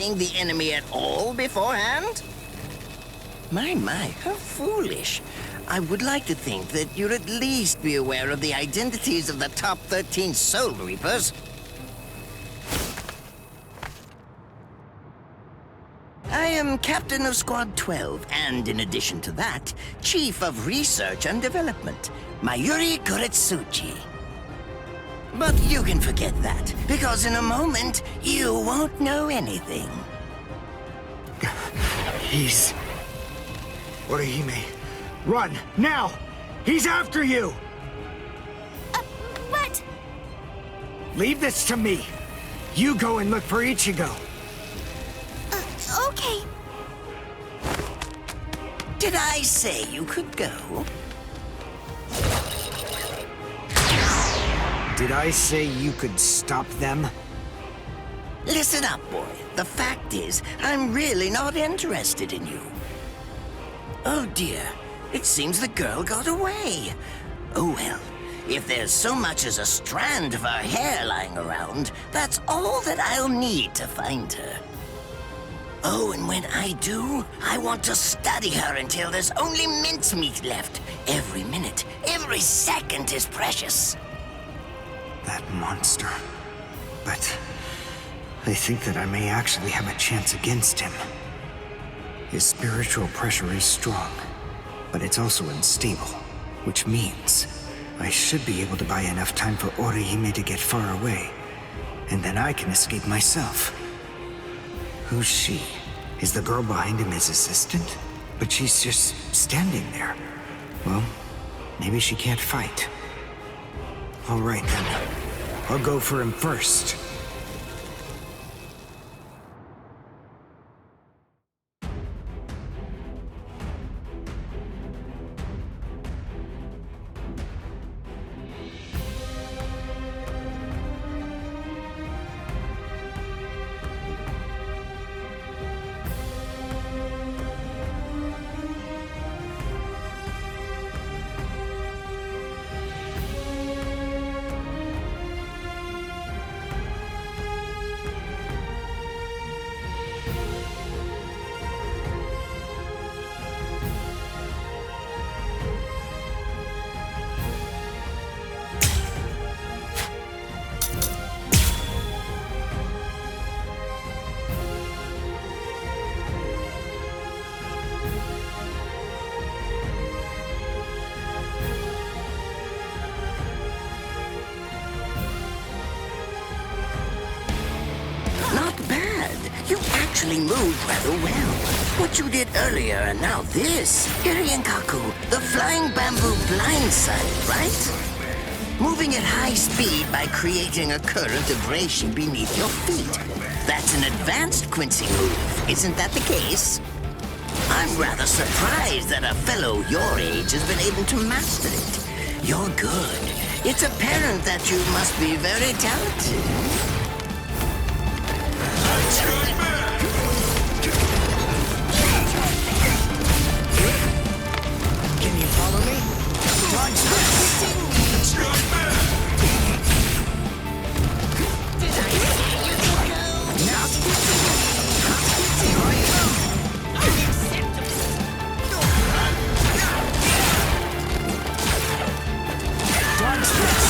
the enemy at all beforehand? My, how foolish. I would like to think that you'd at least be aware of the identities of the top 13 Soul Reapers. I am Captain of Squad 12, and in addition to that, Chief of Research and Development, Mayuri Kuretsuchi. But you can forget that, because in a moment, you won't know anything. He's... Orihime, run, now! He's after you! But... Leave this to me. You go and look for Ichigo. Okay. Did I say you could go? Did I say you could stop them? Listen up, boy. The fact is, I'm really not interested in you. Oh dear, it seems the girl got away. Oh well, if there's so much as a strand of her hair lying around, that's all that I'll need to find her. Oh, and when I do, I want to study her until there's only mincemeat left. Every minute, every second is precious. That monster. But I think that I may actually have a chance against him. His spiritual pressure is strong, but it's also unstable, which means I should be able to buy enough time for Orihime to get far away, and then I can escape myself. Who's she? Is the girl behind him his assistant? But she's just standing there. Well, maybe she can't fight. All right then. I'll go for him first. You actually moved rather well. What you did earlier and now this. Irienkaku, the flying bamboo blindside, right? Moving at high speed by creating a current of reishi beneath your feet. That's an advanced Quincy move, isn't that the case? I'm rather surprised that a fellow your age has been able to master it. You're good. It's apparent that you must be very talented. Can you follow me? Dodge this! Did I say you could go? Now! Unacceptable. Dodge this!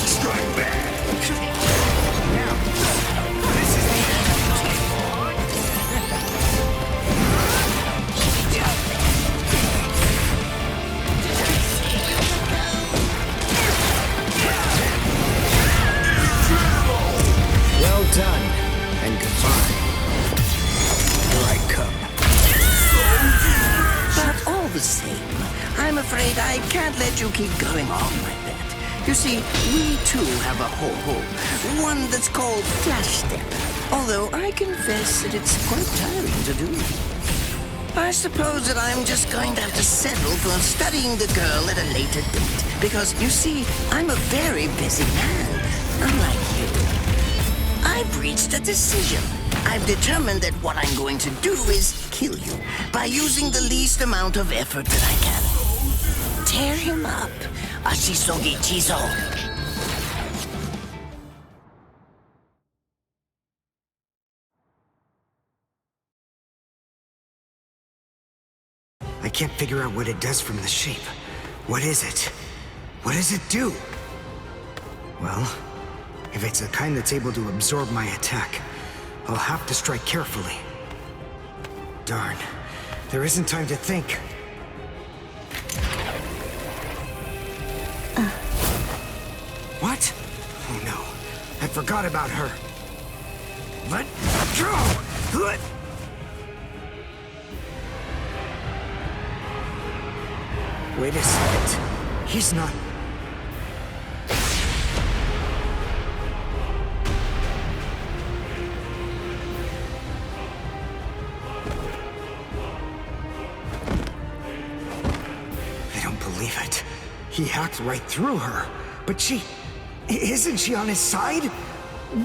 Strike back! Now, this is the end. Well done, and goodbye. Here I come. But all the same, I'm afraid I can't let you keep going on like that. You see, we too have a ho-ho, one that's called Flash Step. Although I confess that it's quite tiring to do. I suppose that I'm just going to have to settle for studying the girl at a later date. Because, you see, I'm a very busy man, unlike you. I've reached a decision. I've determined that what I'm going to do is kill you by using the least amount of effort that I can. Tear him up, Ashisogi Jizo. I can't figure out what it does from the shape. What is it? What does it do? Well, if it's the kind that's able to absorb my attack, I'll have to strike carefully. Darn, there isn't time to think. What? Oh no, I forgot about her. Let go! Let... Wait a second. He's not... I don't believe it. He hacked right through her. But she... Isn't she on his side?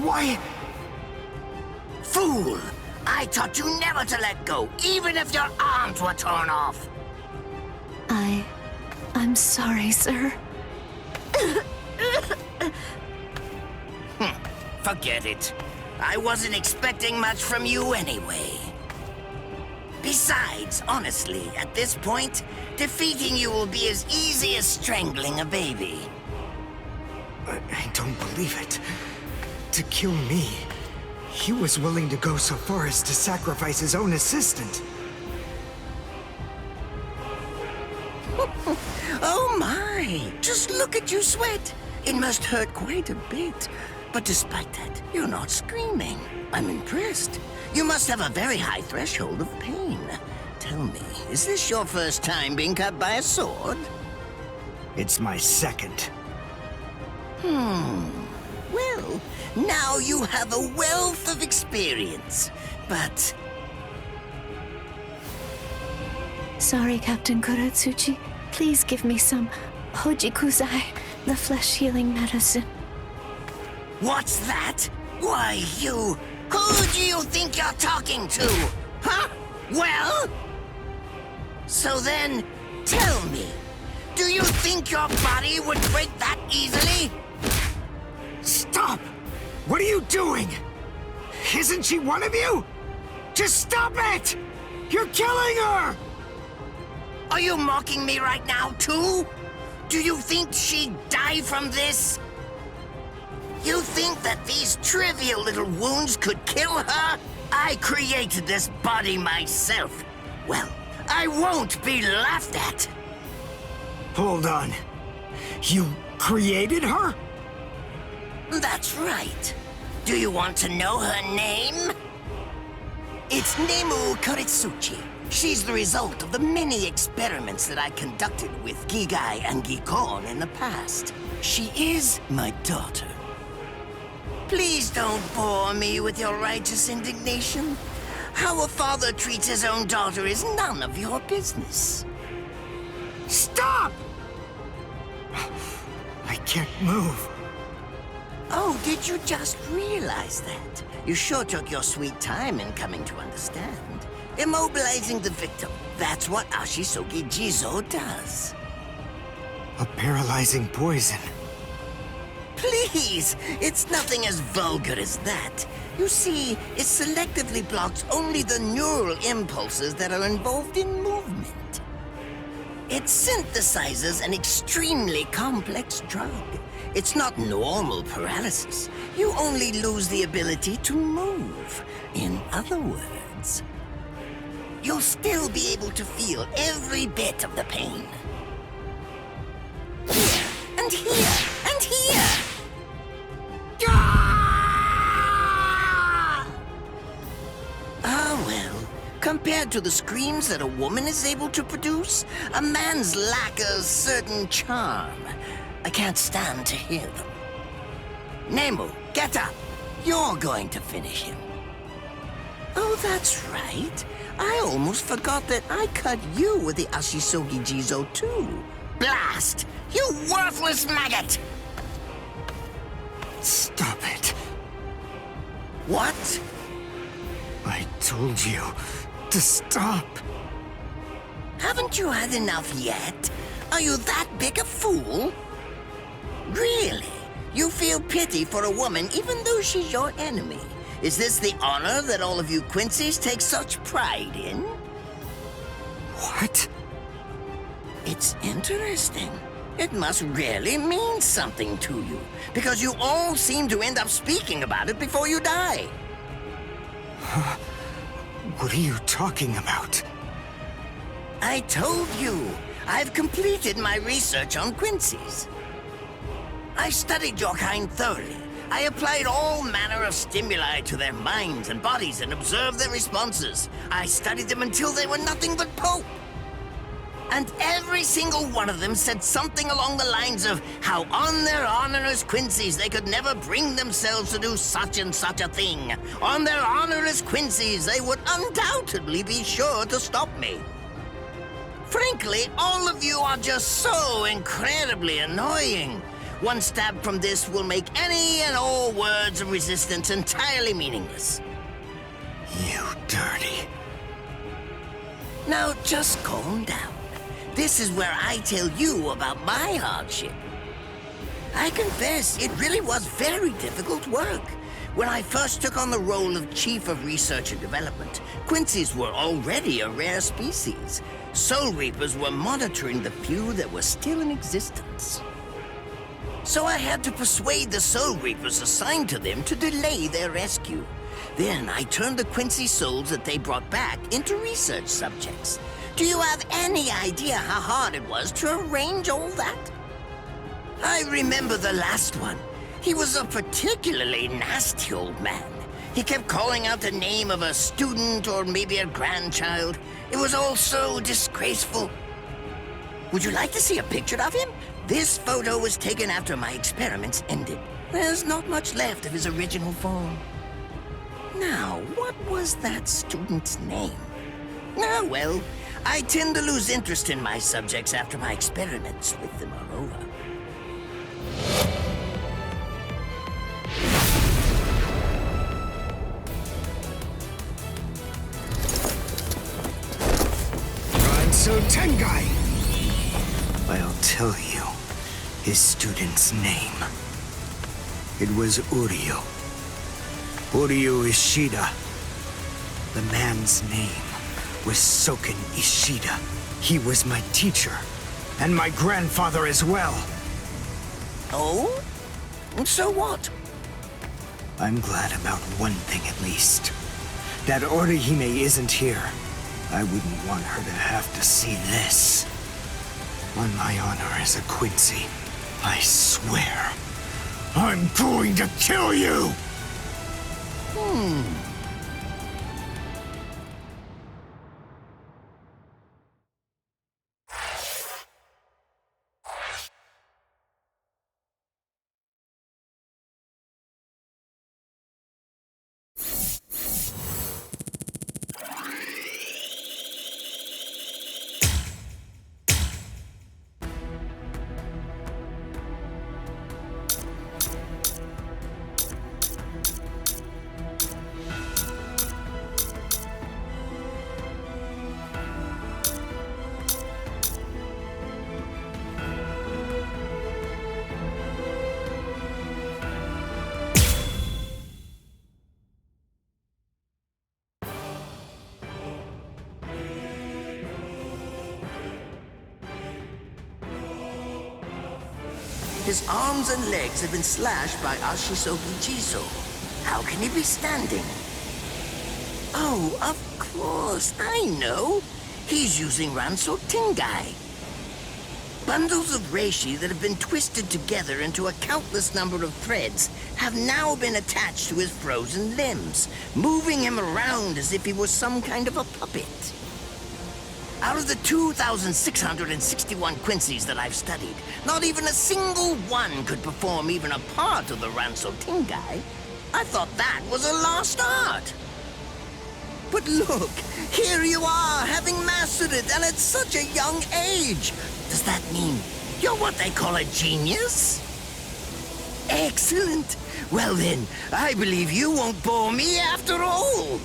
Why... Fool! I taught you never to let go, even if your arms were torn off. I'm sorry, sir. Forget it. I wasn't expecting much from you anyway. Besides, honestly, at this point, defeating you will be as easy as strangling a baby. I don't believe it. To kill me, he was willing to go so far as to sacrifice his own assistant. Oh my! Just look at you sweat! It must hurt quite a bit. But despite that, you're not screaming. I'm impressed. You must have a very high threshold of pain. Tell me, is this your first time being cut by a sword? It's my second. Well, now you have a wealth of experience. But... Sorry, Captain Kuratsuchi. Please give me some Hojikuzai, the flesh-healing medicine. what's that? Why, you... Who do you think you're talking to? Huh? Well? So then, tell me, do you think your body would break that easily? Stop! What are you doing? Isn't she one of you? Just stop it! You're killing her! Are you mocking me right now, too? Do you think she'd die from this? You think that these trivial little wounds could kill her? I created this body myself. Well, I won't be laughed at. Hold on. You created her? That's right. Do you want to know her name? It's Nemu Kuritsuchi. She's the result of the many experiments that I conducted with Gigai and Gikon in the past. She is my daughter. Please don't bore me with your righteous indignation. How a father treats his own daughter is none of your business. Stop! I can't move. Oh, did you just realize that? You sure took your sweet time in coming to understand. Immobilizing the victim. That's what Ashisogi Jizo does. A paralyzing poison. Please! It's nothing as vulgar as that. You see, it selectively blocks only the neural impulses that are involved in movement. It synthesizes an extremely complex drug. It's not normal paralysis. You only lose the ability to move. In other words, you'll still be able to feel every bit of the pain. Here, and here, and here! Ah, well, compared to the screams that a woman is able to produce, a man's lack a certain charm. I can't stand to hear them. Nemu, get up. You're going to finish him. Oh, that's right. I almost forgot that I cut you with the Ashisogi Jizo too. Blast! You worthless maggot! Stop it. What? I told you to stop. Haven't you had enough yet? Are you that big a fool? Really? You feel pity for a woman even though she's your enemy? Is this the honor that all of you Quincy's take such pride in? What? It's interesting. It must really mean something to you, because you all seem to end up speaking about it before you die. What are you talking about? I told you, I've completed my research on Quincy's. I studied your kind thoroughly. I applied all manner of stimuli to their minds and bodies and observed their responses. I studied them until they were nothing but pulp. And every single one of them said something along the lines of how on their honor as Quincy's they could never bring themselves to do such and such a thing. On their honor as Quincy's they would undoubtedly be sure to stop me. Frankly, all of you are just so incredibly annoying. One stab from this will make any and all words of resistance entirely meaningless. You dirty. Now just calm down. This is where I tell you about my hardship. I confess, it really was very difficult work. When I first took on the role of Chief of Research and Development, Quincy's were already a rare species. Soul Reapers were monitoring the few that were still in existence. So I had to persuade the Soul Reapers assigned to them to delay their rescue. Then I turned the Quincy souls that they brought back into research subjects. Do you have any idea how hard it was to arrange all that? I remember the last one. He was a particularly nasty old man. He kept calling out the name of a student or maybe a grandchild. It was all so disgraceful. Would you like to see a picture of him? This photo was taken after my experiments ended. There's not much left of his original form. Now, what was that student's name? Ah, well, I tend to lose interest in my subjects after my experiments with them are over. Ranso Tengai! I'll tell you his student's name. It was Uryu. Uryu Ishida. The man's name was Soken Ishida. He was my teacher, and my grandfather as well. Oh? So what? I'm glad about one thing at least. That Orihime isn't here. I wouldn't want her to have to see this. On my honor as a Quincy, I swear, I'm going to kill you! His arms and legs have been slashed by Ashisogi Jizo. How can he be standing? Oh, of course, I know. He's using Ranso Tengai. Bundles of reishi that have been twisted together into a countless number of threads have now been attached to his frozen limbs, moving him around as if he was some kind of a puppet. Out of the 2,661 Quincy's that I've studied, not even a single one could perform even a part of the Ranso Tengai. I thought that was a lost art. But look, here you are, having mastered it, and at such a young age. Does that mean you're what they call a genius? Excellent. Well then, I believe you won't bore me after all.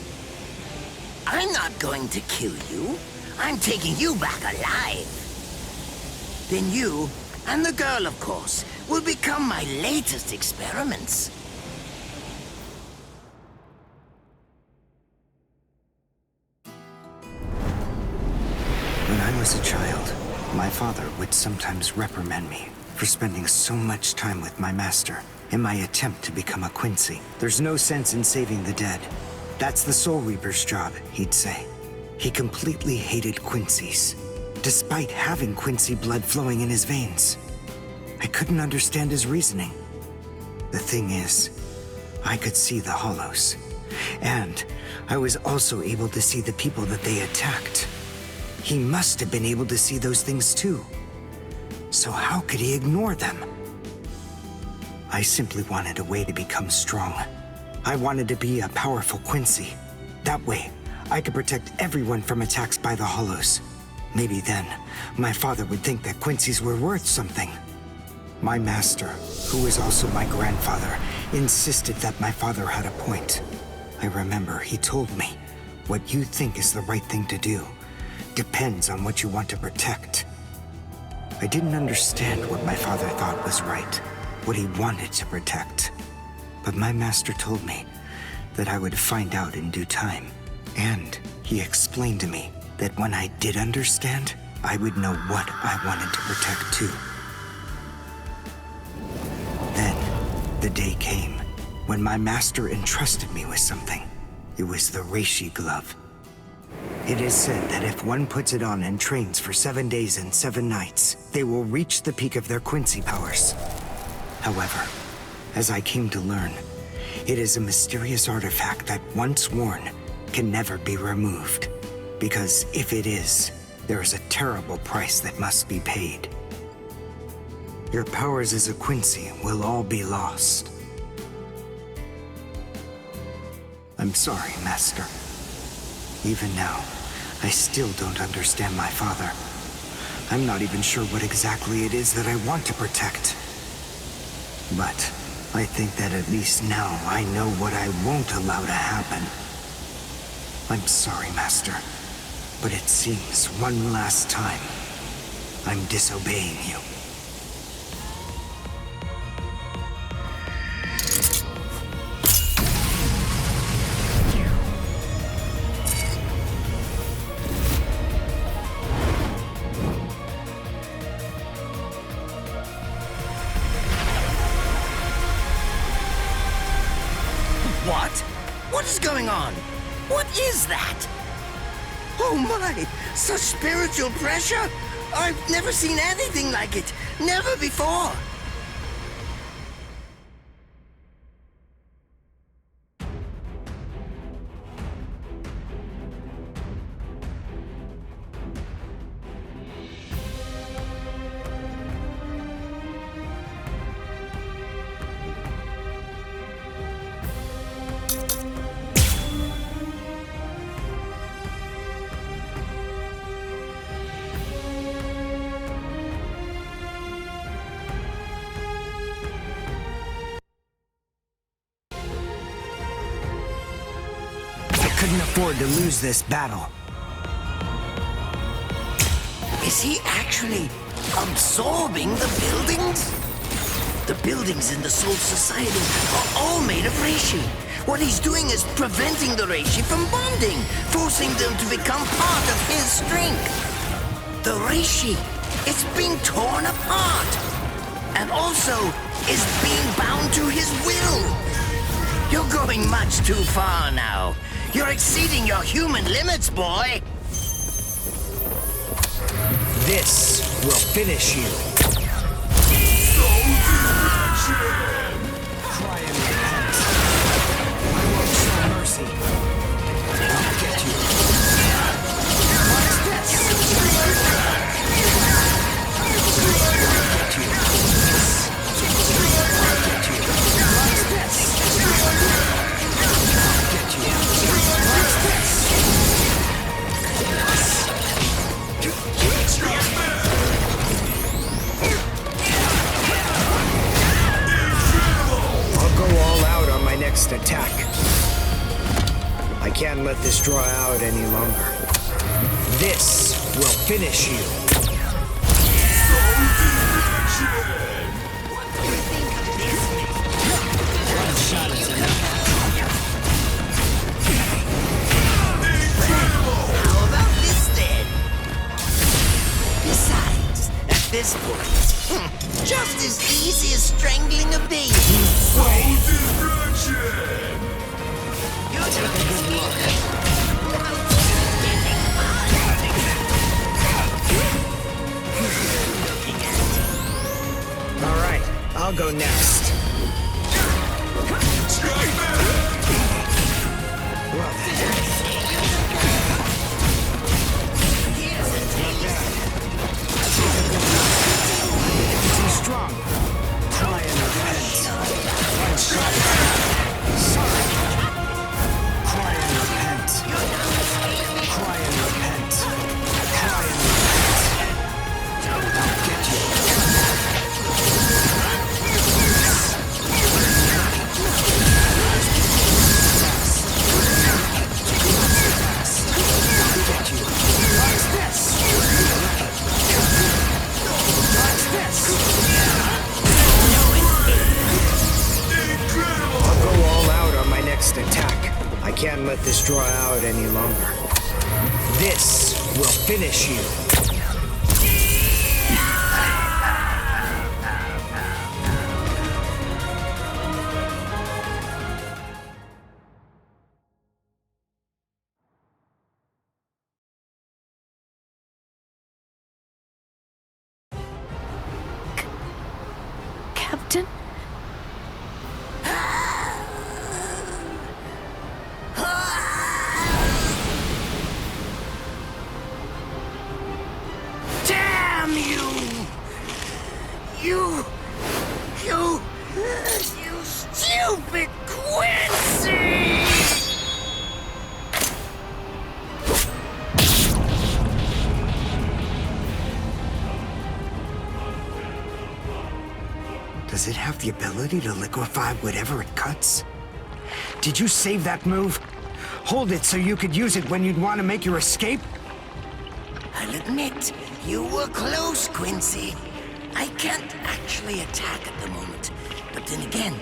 I'm not going to kill you. I'm taking you back alive. then you, and the girl, of course, will become my latest experiments. When I was a child, my father would sometimes reprimand me for spending so much time with my master in my attempt to become a Quincy. There's no sense in saving the dead. That's the Soul Reaper's job, he'd say. He completely hated Quincy's, despite having Quincy blood flowing in his veins. I couldn't understand his reasoning. The thing is, I could see the hollows, and I was also able to see the people that they attacked. He must have been able to see those things too. So how could he ignore them? I simply wanted a way to become strong. I wanted to be a powerful Quincy. That way, I could protect everyone from attacks by the hollows. Maybe then, my father would think that Quincy's were worth something. My master, who was also my grandfather, insisted that my father had a point. I remember he told me, what you think is the right thing to do depends on what you want to protect. I didn't understand what my father thought was right, what he wanted to protect. But my master told me that I would find out in due time. And he explained to me that when I did understand, I would know what I wanted to protect too. Then, the day came when my master entrusted me with something. It was the Reishi glove. It is said that if one puts it on and trains for 7 days and 7 nights, they will reach the peak of their Quincy powers. However, as I came to learn, it is a mysterious artifact that once worn can never be removed. Because if it is, there is a terrible price that must be paid. Your powers as a Quincy will all be lost. I'm sorry, Master. Even now, I still don't understand my father. I'm not even sure what exactly it is that I want to protect. But I think that at least now I know what I won't allow to happen. I'm sorry, Master, but it seems one last time I'm disobeying you. What? What is going on? What is that? Oh my! Such spiritual pressure? I've never seen anything like it. Never before. Couldn't afford to lose this battle. Is he actually absorbing the buildings? The buildings in the Soul Society are all made of Reishi. What he's doing is preventing the Reishi from bonding, forcing them to become part of his strength. The Reishi is being torn apart, and also is being bound to his will. You're going much too far now. You're exceeding your human limits, boy. This will finish you. Cry and repent. I won't show mercy. I'll get you. What's this? I'll get you. I'll get you. What's this? I'll get you. What's this? I'll go all out on my next attack. I can't let this draw out any longer. This will finish you. Just as easy as strangling a baby. You take a good look. All right, I'll go next. Well then. Too strong. Try and repent. One shot. Sorry. Cry and repent. Cry and repent. Cry and repent. I'll get you. I'll go all out on my next attack. I can't let this draw out any longer. This will finish you. Captain? Damn you! You stupid Quincy! Does it have the ability to liquefy whatever it cuts? Did you save that move? Hold it so you could use it when you'd want to make your escape? I'll admit, you were close, Quincy. I can't actually attack at the moment, but then again,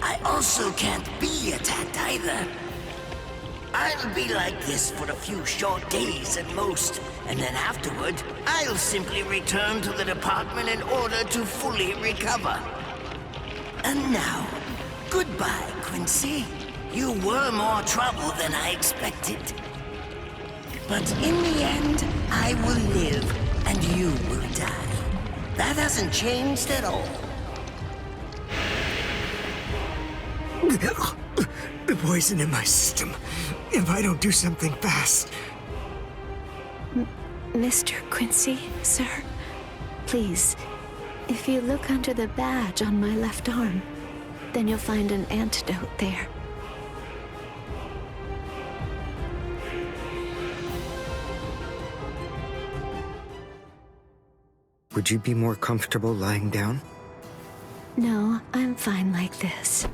I also can't be attacked either. I'll be like this for a few short days at most, and then afterward, I'll simply return to the department in order to fully recover. And now, goodbye, Quincy. You were more trouble than I expected. But in the end, I will live, and you will die. That hasn't changed at all. The poison in my system. If I don't do something fast. Mr. Quincy, sir, please, if you look under the badge on my left arm, then you'll find an antidote there. Would you be more comfortable lying down? No, I'm fine like this.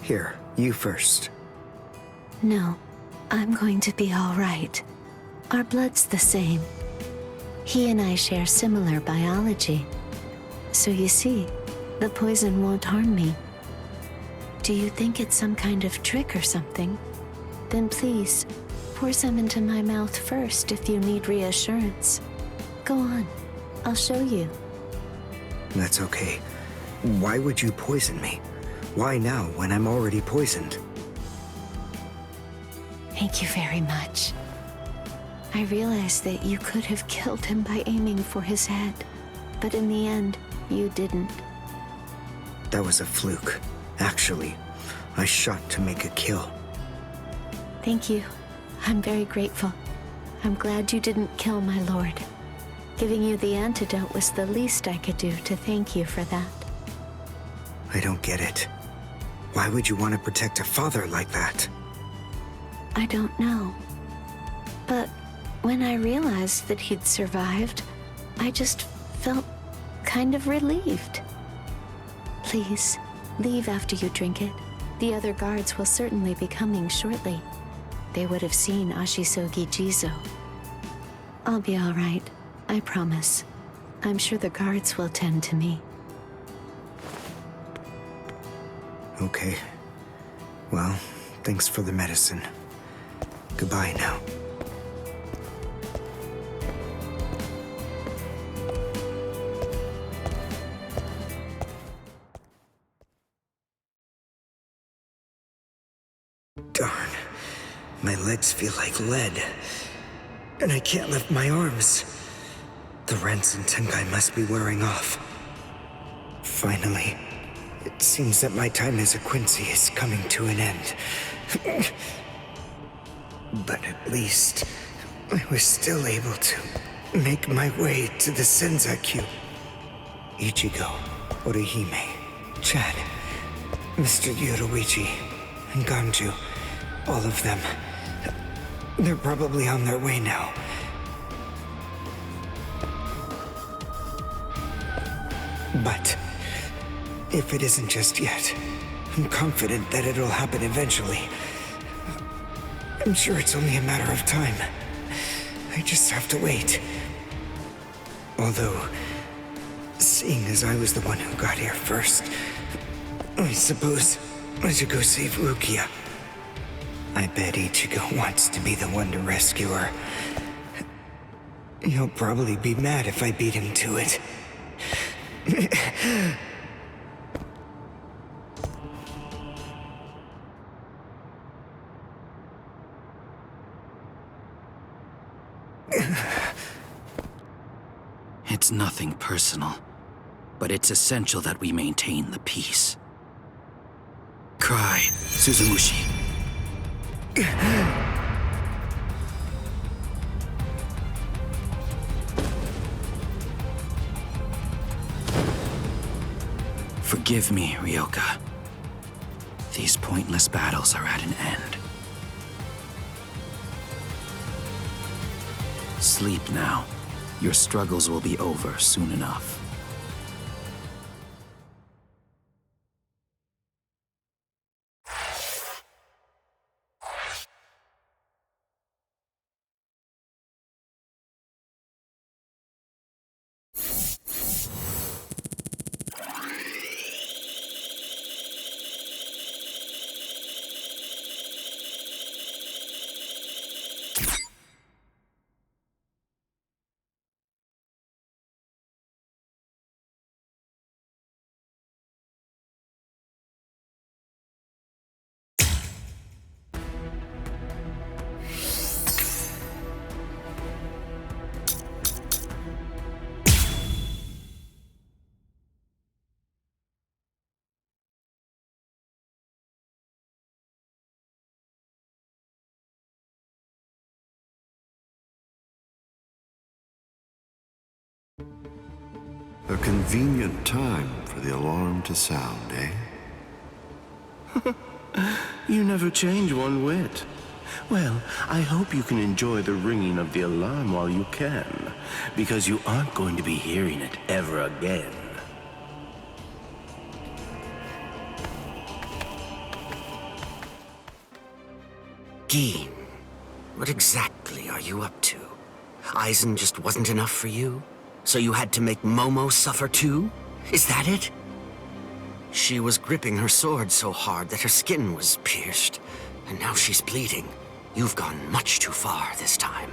Here, you first. No, I'm going to be all right. Our blood's the same. He and I share similar biology. So you see, the poison won't harm me. Do you think it's some kind of trick or something? Then please, pour some into my mouth first if you need reassurance. Go on, I'll show you. That's okay. Why would you poison me? Why now, when I'm already poisoned? Thank you very much. I realized that you could have killed him by aiming for his head, but in the end, you didn't. That was a fluke. Actually, I shot to make a kill. Thank you. I'm very grateful. I'm glad you didn't kill my lord. Giving you the antidote was the least I could do to thank you for that. I don't get it. Why would you want to protect a father like that? I don't know. But when I realized that he'd survived, I just felt kind of relieved. Please, leave after you drink it. The other guards will certainly be coming shortly. They would have seen Ashisogi Jizo. I'll be all right, I promise. I'm sure the guards will tend to me. Okay. Well, thanks for the medicine. Goodbye now. Darn. My legs feel like lead. And I can't lift my arms. The rents in Tenkai must be wearing off. Finally, it seems that my time as a Quincy is coming to an end. But at least, I was still able to make my way to the Senzakyu. Ichigo, Orihime, Chad, Mr. Yoruichi, and Ganju, all of them. They're probably on their way now. But if it isn't just yet, I'm confident that it'll happen eventually. I'm sure it's only a matter of time. I just have to wait. Although, seeing as I was the one who got here first, I suppose I should go save Rukia. I bet Ichigo wants to be the one to rescue her. He'll probably be mad if I beat him to it. It's nothing personal, but it's essential that we maintain the peace. Cry, Suzumushi. Forgive me, Ryoka. These pointless battles are at an end. Sleep now. Your struggles will be over soon enough. A convenient time for the alarm to sound, eh? You never change one whit. Well, I hope you can enjoy the ringing of the alarm while you can, because you aren't going to be hearing it ever again. Gin, what exactly are you up to? Aizen just wasn't enough for you? So you had to make Momo suffer too? Is that it? She was gripping her sword so hard that her skin was pierced, and now she's bleeding. You've gone much too far this time.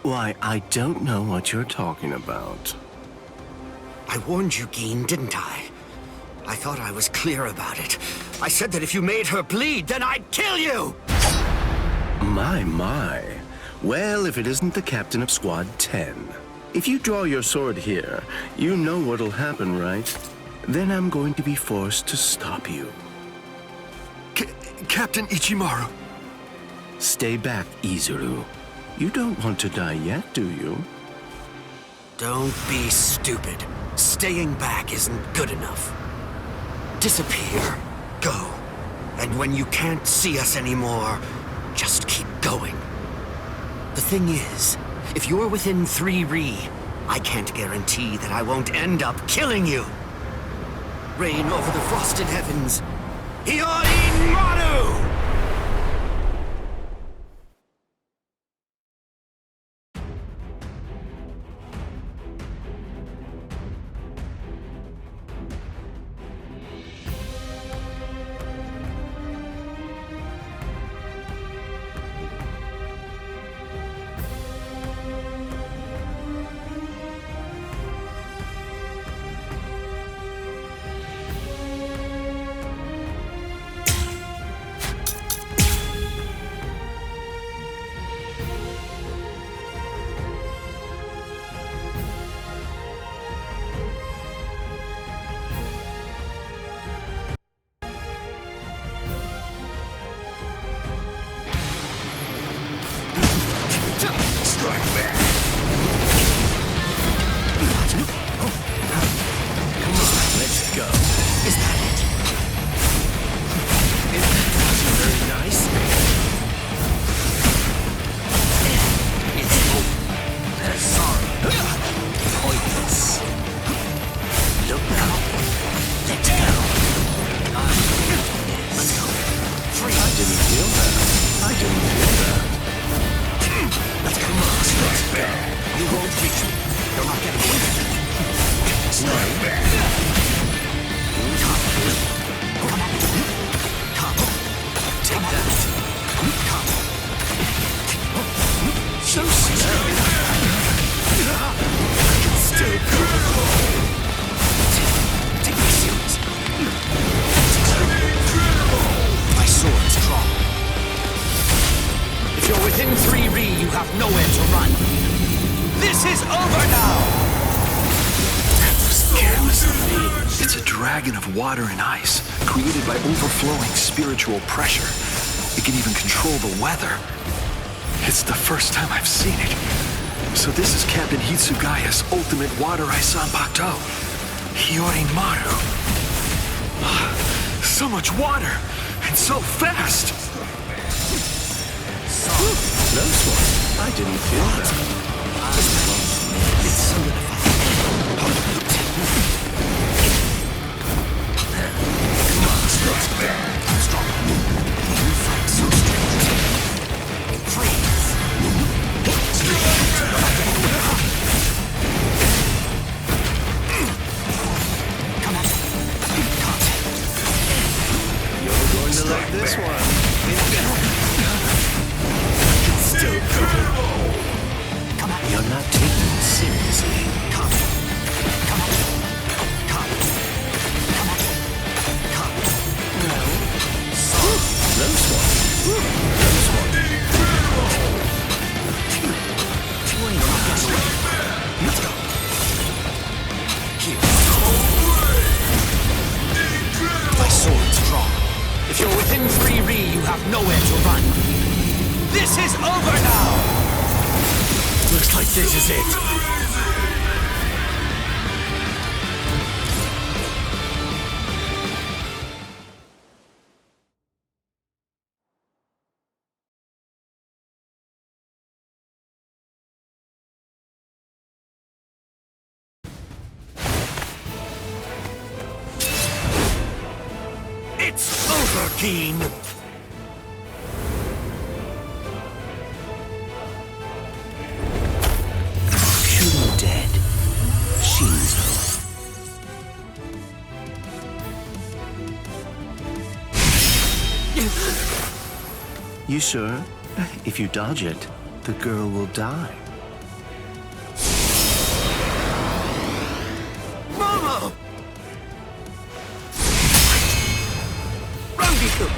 Why, I don't know what you're talking about. I warned you, Gin, didn't I? I thought I was clear about it. I said that if you made her bleed, then I'd kill you! My. Well, if it isn't the captain of Squad 10. If you draw your sword here, you know what'll happen, right? Then I'm going to be forced to stop you. Captain Ichimaru. Stay back, Izuru. You don't want to die yet, do you? Don't be stupid. Staying back isn't good enough. Disappear. Go. And when you can't see us anymore, just keep going. The thing is, if you're within 3 Ri, I can't guarantee that I won't end up killing you. Reign over the frosted heavens. Hiyori Maru! It's a dragon of water and ice, created by overflowing spiritual pressure. It can even control the weather. It's the first time I've seen it. So this is Captain Hitsugaya's ultimate water ice Zanpakuto. Hyorimaru. So much water, and so fast! Close one. I didn't feel that. It's solidified. Strong. You fight so strange. Freeze. Come on. You're going to like this one. Still cool. Come on. You're not taking it seriously. Come. Come on. Come. Come on. Come. Close one. Close one. Let's go. Here. My sword's drawn. If you're within 3 Ri, you have nowhere to run. This is over now! Looks like this is it. It's over, Keen! Shooting dead. Shinzo. You sure? If you dodge it, the girl will die. Momo! Rangiku!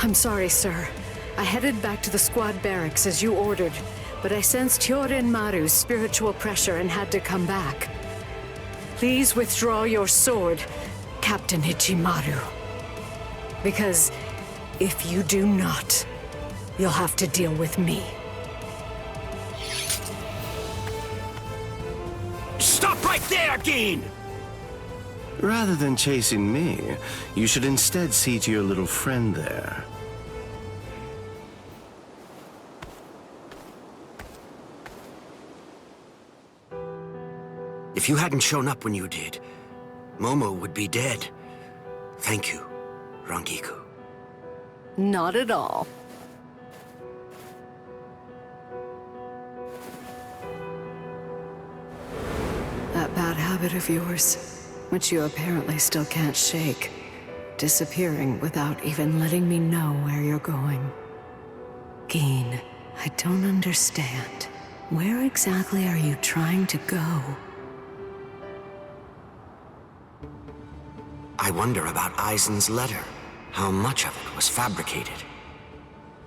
I'm sorry, sir. I headed back to the squad barracks as you ordered, but I sensed Hyorimaru's spiritual pressure and had to come back. Please withdraw your sword, Captain Ichimaru. Because if you do not, you'll have to deal with me. Stop right there, Keen! Rather than chasing me, you should instead see to your little friend there. If you hadn't shown up when you did, Momo would be dead. Thank you, Rangiku. Not at all. That bad habit of yours, which you apparently still can't shake, disappearing without even letting me know where you're going. Geen, I don't understand. Where exactly are you trying to go? I wonder about Aizen's letter. How much of it was fabricated?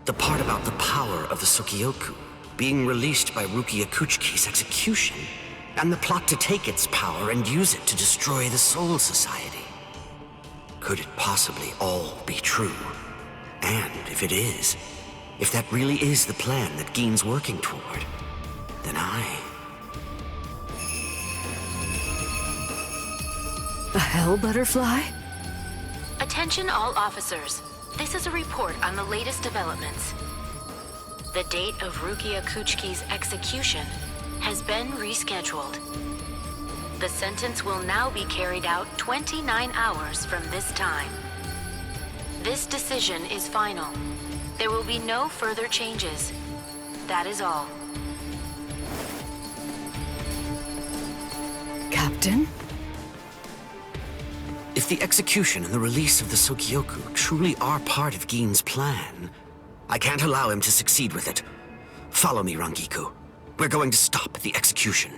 The part about the power of the Sukioku being released by Rukia Kuchiki's execution, and the plot to take its power and use it to destroy the Soul Society. Could it possibly all be true? And if it is, if that really is the plan that Geen's working toward, then A hell butterfly? Attention all officers. This is a report on the latest developments. The date of Rukia Kuchiki's execution has been rescheduled. The sentence will now be carried out 29 hours from this time. This decision is final. There will be no further changes. That is all. Captain? If the execution and the release of the Sukioku truly are part of Geen's plan, I can't allow him to succeed with it. Follow me, Rangiku. We're going to stop the execution.